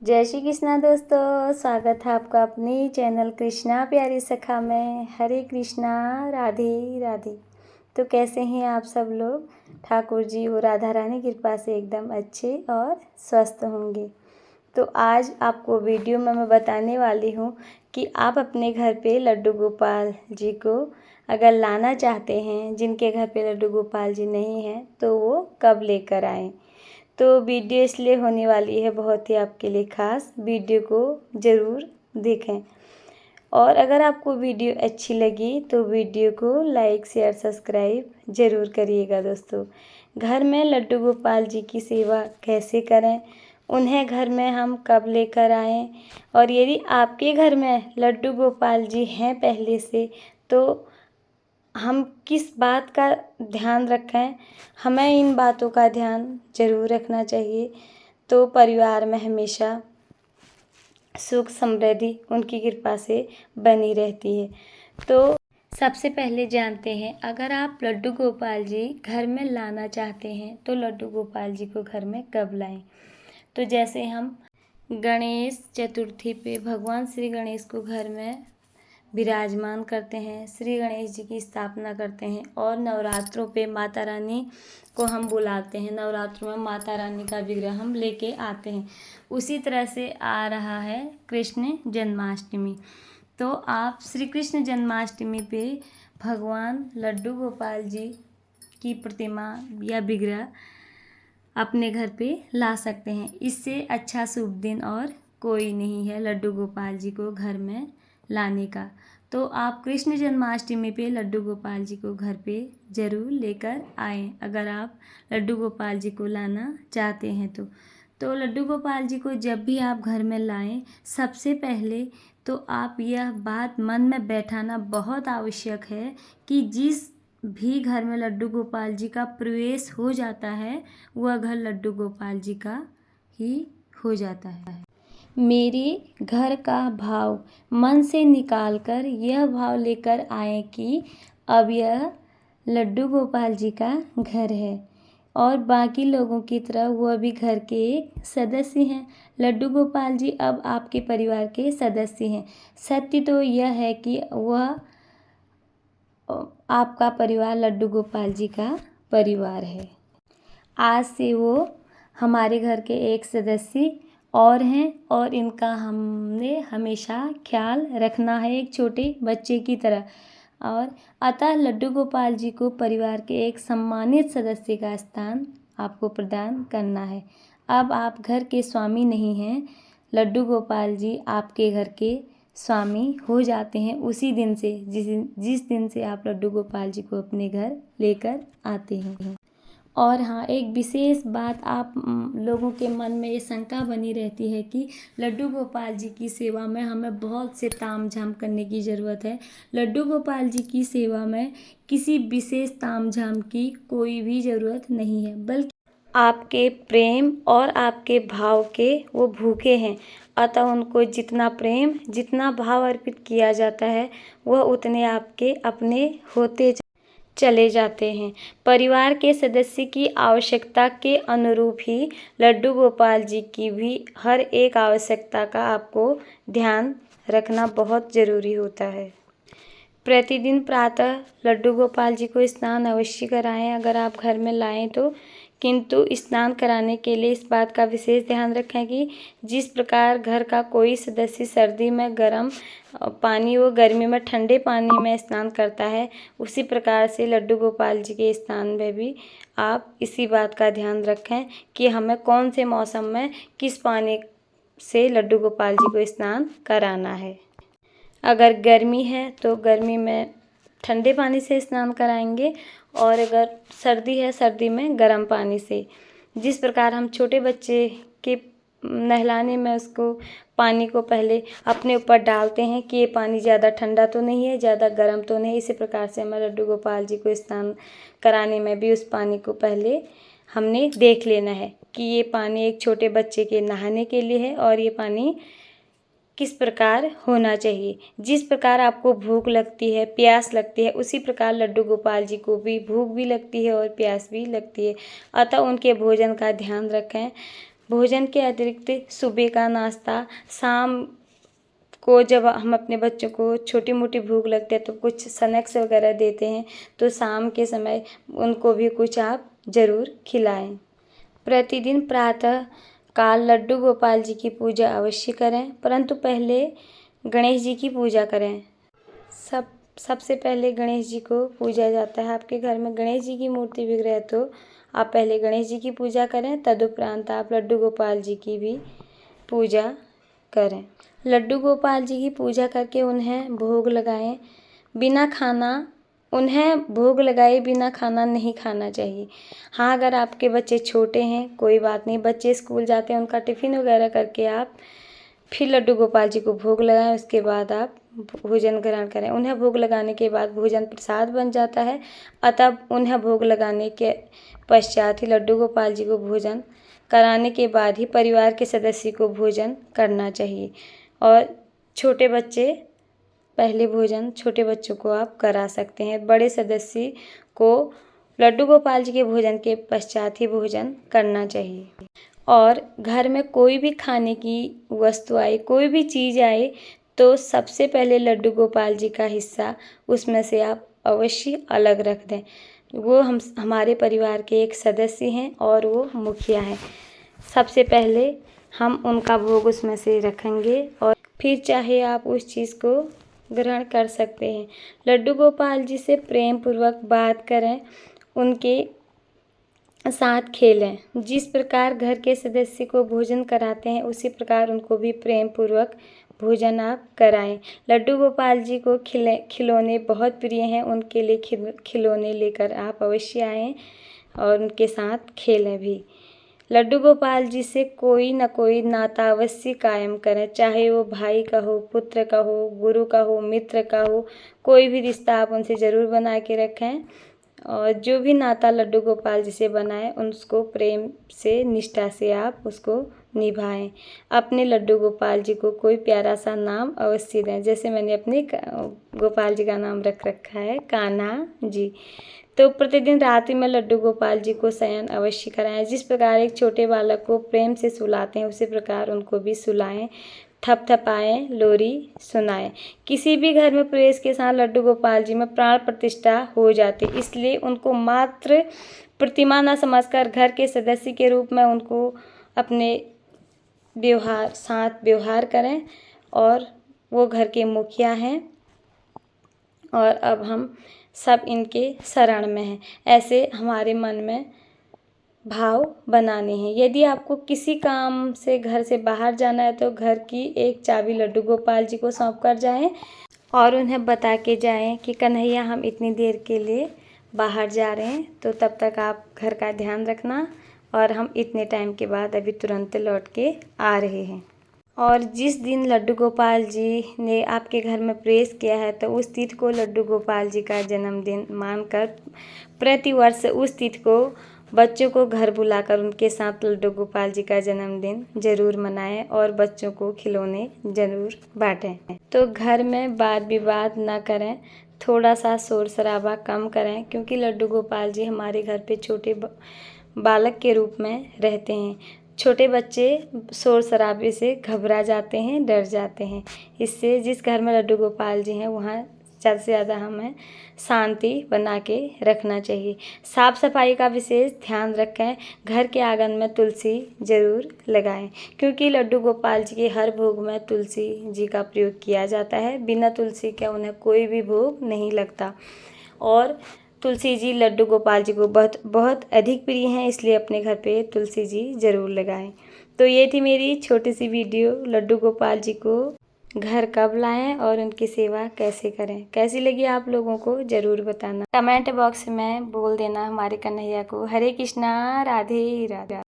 जय श्री कृष्णा दोस्तों, स्वागत है आपका अपनी चैनल कृष्णा प्यारी सखा में। हरे कृष्णा, राधे राधे। तो कैसे हैं आप सब लोग? ठाकुर जी और राधा रानी की कृपा से एकदम अच्छे और स्वस्थ होंगे। तो आज आपको वीडियो में मैं बताने वाली हूँ कि आप अपने घर पे लड्डू गोपाल जी को अगर लाना चाहते हैं, जिनके घर पे लड्डू गोपाल जी नहीं हैं, तो वो कब लेकर आएँ। तो वीडियो इसलिए होने वाली है बहुत ही आपके लिए ख़ास। वीडियो को ज़रूर देखें और अगर आपको वीडियो अच्छी लगी तो वीडियो को लाइक शेयर सब्सक्राइब ज़रूर करिएगा दोस्तों। घर में लड्डू गोपाल जी की सेवा कैसे करें, उन्हें घर में हम कब लेकर आएँ, और यदि आपके घर में लड्डू गोपाल जी हैं पहले से, तो हम किस बात का ध्यान रखें। हमें इन बातों का ध्यान ज़रूर रखना चाहिए, तो परिवार में हमेशा सुख समृद्धि उनकी कृपा से बनी रहती है। तो सबसे पहले जानते हैं, अगर आप लड्डू गोपाल जी घर में लाना चाहते हैं तो लड्डू गोपाल जी को घर में कब लाएं। तो जैसे हम गणेश चतुर्थी पे भगवान श्री गणेश को घर में विराजमान करते हैं, श्री गणेश जी की स्थापना करते हैं, और नवरात्रों पे माता रानी को हम बुलाते हैं। नवरात्रों में माता रानी का विग्रह हम लेके आते हैं। उसी तरह से आ रहा है कृष्ण जन्माष्टमी। तो आप श्री कृष्ण जन्माष्टमी पे भगवान लड्डू गोपाल जी की प्रतिमा या विग्रह अपने घर पे ला सकते हैं। इससे अच्छा शुभ दिन और कोई नहीं है लड्डू गोपाल जी को घर में लाने का। तो आप कृष्ण जन्माष्टमी पे लड्डू गोपाल जी को घर पे ज़रूर लेकर आएँ, अगर आप लड्डू गोपाल जी को लाना चाहते हैं तो लड्डू गोपाल जी को जब भी आप घर में लाएं, सबसे पहले तो आप यह बात मन में बैठाना बहुत आवश्यक है कि जिस भी घर में लड्डू गोपाल जी का प्रवेश हो जाता है, वह घर लड्डू गोपाल जी का ही हो जाता है। मेरे घर का भाव मन से निकाल कर यह भाव लेकर आए कि अब यह लड्डू गोपाल जी का घर है और बाकी लोगों की तरह वह भी घर के एक सदस्य हैं। लड्डू गोपाल जी अब आपके परिवार के सदस्य हैं। सत्य तो यह है कि वह आपका परिवार लड्डू गोपाल जी का परिवार है। आज से वो हमारे घर के एक सदस्य और हैं और इनका हमने हमेशा ख्याल रखना है, एक छोटे बच्चे की तरह। और अतः लड्डू गोपाल जी को परिवार के एक सम्मानित सदस्य का स्थान आपको प्रदान करना है। अब आप घर के स्वामी नहीं हैं, लड्डू गोपाल जी आपके घर के स्वामी हो जाते हैं उसी दिन से, जिस दिन से आप लड्डू गोपाल जी को अपने घर लेकर आते हैं। और हाँ, एक विशेष बात, आप लोगों के मन में ये शंका बनी रहती है कि लड्डू गोपाल जी की सेवा में हमें बहुत से ताम झाम करने की ज़रूरत है। लड्डू गोपाल जी की सेवा में किसी विशेष ताम झाम की कोई भी ज़रूरत नहीं है, बल्कि आपके प्रेम और आपके भाव के वो भूखे हैं। अतः उनको जितना प्रेम, जितना भाव अर्पित किया जाता है, वह उतने आपके अपने होते चले जाते हैं। परिवार के सदस्य की आवश्यकता के अनुरूप ही लड्डू गोपाल जी की भी हर एक आवश्यकता का आपको ध्यान रखना बहुत ज़रूरी होता है। प्रतिदिन प्रातः लड्डू गोपाल जी को स्नान अवश्य कराएं अगर आप घर में लाएं तो, किंतु स्नान कराने के लिए इस बात का विशेष ध्यान रखें कि जिस प्रकार घर का कोई सदस्य सर्दी में गर्म पानी व गर्मी में ठंडे पानी में स्नान करता है, उसी प्रकार से लड्डू गोपाल जी के स्नान में भी आप इसी बात का ध्यान रखें कि हमें कौन से मौसम में किस पानी से लड्डू गोपाल जी को स्नान कराना है। अगर गर्मी है तो गर्मी में ठंडे पानी से स्नान कराएंगे, और अगर सर्दी है सर्दी में गर्म पानी से। जिस प्रकार हम छोटे बच्चे के नहलाने में उसको पानी को पहले अपने ऊपर डालते हैं कि ये पानी ज़्यादा ठंडा तो नहीं है, ज़्यादा गर्म तो नहीं, इसी प्रकार से हमें लड्डू गोपाल जी को स्नान कराने में भी उस पानी को पहले हमने देख लेना है कि ये पानी एक छोटे बच्चे के नहाने के लिए है और ये पानी किस प्रकार होना चाहिए। जिस प्रकार आपको भूख लगती है, प्यास लगती है, उसी प्रकार लड्डू गोपाल जी को भी भूख भी लगती है और प्यास भी लगती है। अतः उनके भोजन का ध्यान रखें। भोजन के अतिरिक्त सुबह का नाश्ता, शाम को जब हम अपने बच्चों को छोटी मोटी भूख लगती है तो कुछ स्नैक्स वगैरह देते हैं, तो शाम के समय उनको भी कुछ आप ज़रूर खिलाएं। प्रतिदिन प्रातः काल लड्डू गोपाल जी की पूजा अवश्य करें, परंतु पहले गणेश जी की पूजा करें। सबसे पहले गणेश जी को पूजा जाता है। आपके घर में गणेश जी की मूर्ति विग्रह है तो आप पहले गणेश जी की पूजा करें, तदुपरांत आप लड्डू गोपाल जी की भी पूजा करें। लड्डू गोपाल जी की पूजा करके उन्हें भोग लगाएं। उन्हें भोग लगाए बिना खाना नहीं खाना चाहिए। हाँ, अगर आपके बच्चे छोटे हैं कोई बात नहीं, बच्चे स्कूल जाते हैं उनका टिफ़िन वगैरह करके आप फिर लड्डू गोपाल जी को भोग लगाएं, उसके बाद आप भोजन ग्रहण करें। उन्हें भोग लगाने के बाद भोजन प्रसाद बन जाता है, अतः उन्हें भोग लगाने के पश्चात ही लड्डू गोपाल जी को भोजन कराने के बाद ही परिवार के सदस्य को भोजन करना चाहिए। और छोटे बच्चों को आप करा सकते हैं। बड़े सदस्य को लड्डू गोपाल जी के भोजन के पश्चात ही भोजन करना चाहिए। और घर में कोई भी खाने की वस्तु आए, कोई भी चीज़ आए, तो सबसे पहले लड्डू गोपाल जी का हिस्सा उसमें से आप अवश्य अलग रख दें। वो हमारे परिवार के एक सदस्य हैं और वो मुखिया हैं। सबसे पहले हम उनका भोग उसमें से रखेंगे और फिर चाहे आप उस चीज़ को ग्रहण कर सकते हैं। लड्डू गोपाल जी से प्रेम पूर्वक बात करें, उनके साथ खेलें। जिस प्रकार घर के सदस्य को भोजन कराते हैं उसी प्रकार उनको भी प्रेम पूर्वक भोजन आप कराएं। लड्डू गोपाल जी को खिलौने बहुत प्रिय हैं, उनके लिए खिलौने लेकर आप अवश्य आएं और उनके साथ खेलें भी। लड्डू गोपाल जी से कोई न कोई नाता अवश्य कायम करें, चाहे वो भाई का हो, पुत्र का हो, गुरु का हो, मित्र का हो, कोई भी रिश्ता आप उनसे ज़रूर बना के रखें। और जो भी नाता लड्डू गोपाल जी से बनाए उसको प्रेम से, निष्ठा से आप उसको निभाएं। अपने लड्डू गोपाल जी को कोई प्यारा सा नाम अवश्य दें, जैसे मैंने अपने गोपाल जी का नाम रख रखा है कान्हा जी। तो प्रतिदिन रात्रि में लड्डू गोपाल जी को शयन अवश्य कराएं। जिस प्रकार एक छोटे बालक को प्रेम से सुलाते हैं उसी प्रकार उनको भी सुलाएं, थपथपाएं, लोरी सुनाएं। किसी भी घर में प्रवेश के साथ लड्डू गोपाल जी में प्राण प्रतिष्ठा हो जाती, इसलिए उनको मात्र प्रतिमा न समझकर घर के सदस्य के रूप में उनको अपने साथ व्यवहार करें। और वो घर के मुखिया हैं और अब हम सब इनके शरण में हैं, ऐसे हमारे मन में भाव बनाने हैं। यदि आपको किसी काम से घर से बाहर जाना है तो घर की एक चाबी लड्डू गोपाल जी को सौंप कर जाएं और उन्हें बता के जाएं कि कन्हैया हम इतनी देर के लिए बाहर जा रहे हैं, तो तब तक आप घर का ध्यान रखना और हम इतने टाइम के बाद अभी तुरंत लौट के आ रहे हैं। और जिस दिन लड्डू गोपाल जी ने आपके घर में प्रवेश किया है तो उस तिथि को लड्डू गोपाल जी का जन्मदिन मानकर प्रतिवर्ष उस तिथि को बच्चों को घर बुलाकर उनके साथ लड्डू गोपाल जी का जन्मदिन ज़रूर मनाएं और बच्चों को खिलौने ज़रूर बांटें। तो घर में वाद विवाद ना करें, थोड़ा सा शोर शराबा कम करें, क्योंकि लड्डू गोपाल जी हमारे घर पे छोटे बालक के रूप में रहते हैं। छोटे बच्चे शोर शराबे से घबरा जाते हैं, डर जाते हैं। इससे जिस घर में लड्डू गोपाल जी हैं वहाँ ज़्यादा से ज़्यादा हमें शांति बना के रखना चाहिए। साफ़ सफाई का विशेष ध्यान रखें। घर के आंगन में तुलसी ज़रूर लगाएं, क्योंकि लड्डू गोपाल जी के हर भोग में तुलसी जी का प्रयोग किया जाता है। बिना तुलसी के उन्हें कोई भी भोग नहीं लगता। और तुलसी जी लड्डू गोपाल जी को बहुत अधिक प्रिय हैं, इसलिए अपने घर पे तुलसी जी ज़रूर लगाएं। तो ये थी मेरी छोटी सी वीडियो, लड्डू गोपाल जी को घर कब लाएं और उनकी सेवा कैसे करें। कैसी लगी आप लोगों को ज़रूर बताना, कमेंट बॉक्स में बोल देना हमारे कन्हैया को हरे कृष्णा राधे राधे।